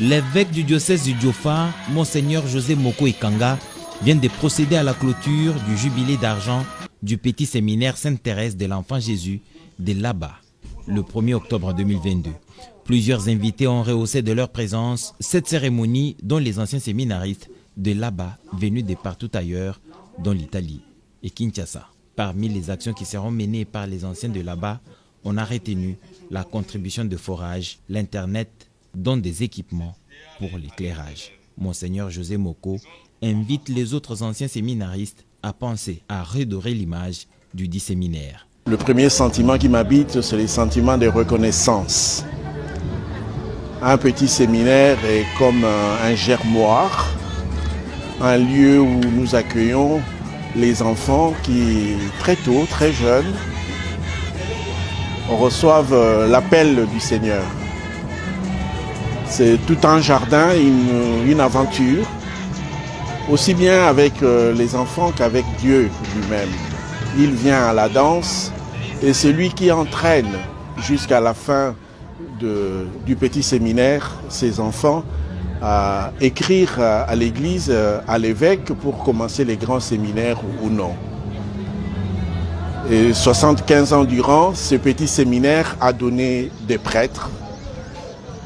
L'évêque du diocèse du Diofa, Monseigneur José Moko Ikanga, vient de procéder à la clôture du jubilé d'argent du petit séminaire Sainte-Thérèse de l'Enfant Jésus de Laba, le 1er octobre 2022. Plusieurs invités ont rehaussé de leur présence cette cérémonie, dont les anciens séminaristes de Laba venus de partout ailleurs, dont l'Italie et Kinshasa. Parmi les actions qui seront menées par les anciens de Laba, on a retenu la contribution de forage, l'Internet, dont des équipements pour l'éclairage. Monseigneur José Moko invite les autres anciens séminaristes à penser à redorer l'image du dit séminaire. Le premier sentiment qui m'habite, c'est le sentiment de reconnaissance. Un petit séminaire est comme un germoir, un lieu où nous accueillons les enfants qui, très tôt, très jeunes, reçoivent l'appel du Seigneur. C'est tout un jardin, une aventure, aussi bien avec les enfants qu'avec Dieu lui-même. Il vient à la danse et c'est lui qui entraîne jusqu'à la fin du petit séminaire ces enfants à écrire à l'église, à l'évêque pour commencer les grands séminaires ou non. Et 75 ans durant, ce petit séminaire a donné des prêtres,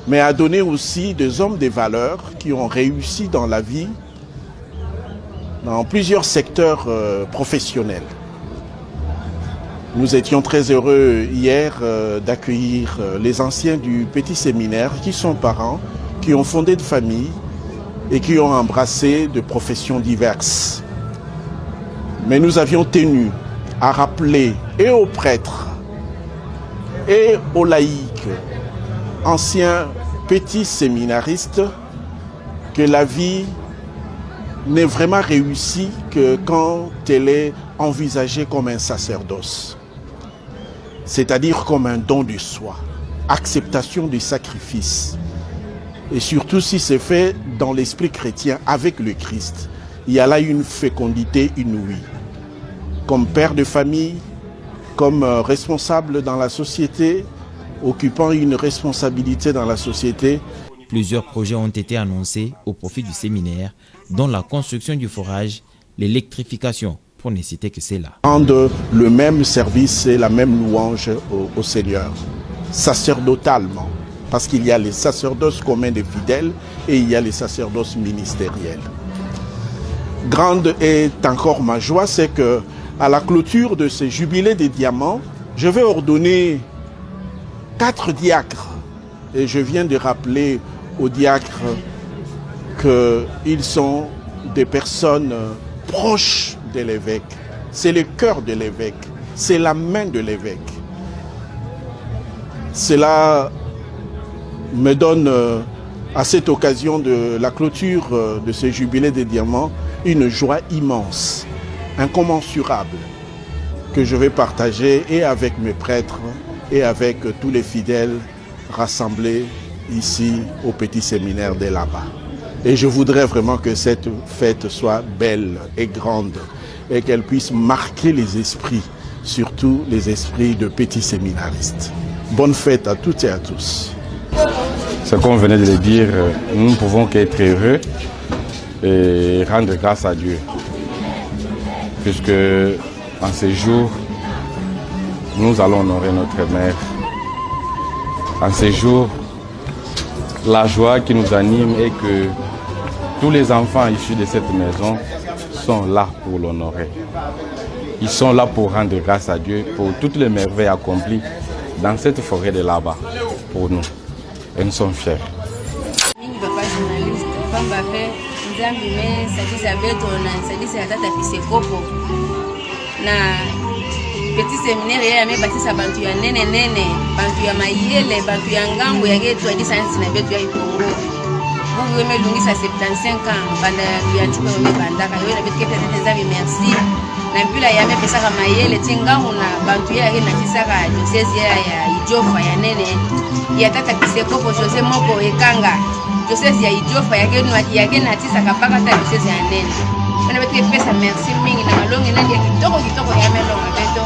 mais a donné aussi des hommes de valeur qui ont réussi dans la vie, dans plusieurs secteurs professionnels. Nous étions très heureux hier d'accueillir les anciens du petit séminaire qui sont parents, qui ont fondé de familles et qui ont embrassé de professions diverses. Mais nous avions tenu à rappeler et aux prêtres et aux laïcs, anciens petits séminaristes, que la vie n'est vraiment réussie que quand elle est envisagée comme un sacerdoce, c'est-à-dire comme un don de soi, acceptation du sacrifice. Et surtout si c'est fait dans l'esprit chrétien avec le Christ, il y a là une fécondité inouïe. Comme père de famille, comme responsable dans la société, occupant une responsabilité dans la société. Plusieurs projets ont été annoncés au profit du séminaire, dont la construction du forage, l'électrification, pour ne citer que cela. Rendre le même service et la même louange au Seigneur, sacerdotalement, parce qu'il y a les sacerdoces communs des fidèles et il y a les sacerdoces ministériels. Grande est encore ma joie, c'est que à la clôture de ce jubilé des diamants, je vais ordonner 4 diacres. Et je viens de rappeler aux diacres qu'ils sont des personnes proches de l'évêque. C'est le cœur de l'évêque, c'est la main de l'évêque. Cela me donne, à cette occasion de la clôture de ce jubilé des diamants, une joie immense, incommensurable, que je vais partager et avec mes prêtres et avec tous les fidèles rassemblés ici au petit séminaire de Laba. Et je voudrais vraiment que cette fête soit belle et grande et qu'elle puisse marquer les esprits, surtout les esprits de petits séminaristes. Bonne fête à toutes et à tous. C'est comme on venait de le dire, nous ne pouvons qu'être heureux et rendre grâce à Dieu. Puisque en ces jours, nous allons honorer notre mère. En ces jours, la joie qui nous anime est que tous les enfants issus de cette maison sont là pour l'honorer. Ils sont là pour rendre grâce à Dieu pour toutes les merveilles accomplies dans cette forêt de là-bas pour nous. Et nous sommes fiers. Petit séminaire ya mebatisa bantu ya nene bantu ya mayele bantu ya ngambo ya getu hadi science na betu ya Ikongo Mungu emelungisa 75 ans banda ya chukwe mebandaka yo na betu kete nzabi merci na bila ya mepesa kama mayele tingamu na bantu ya na tisaka diocese ya Idiofa ya nene ya tata Kisekopo Jose Moko Ekanga diocese ya Idiofa ya ke na tisaka paka ta diocese ya nene on betu pesa merci mingi na malongi na ya kitoko ya melonga beto.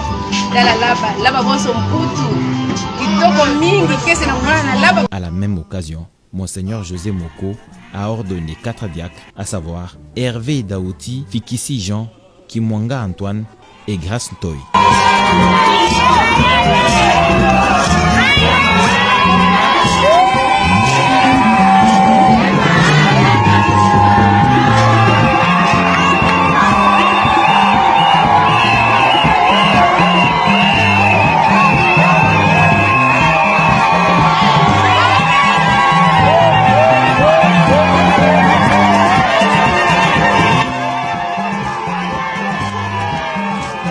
À la même occasion, Monseigneur José Moko a ordonné 4 diacres, à savoir Hervé Daouti, Fikissi Jean, Kimwanga Antoine et Grace Ntoy.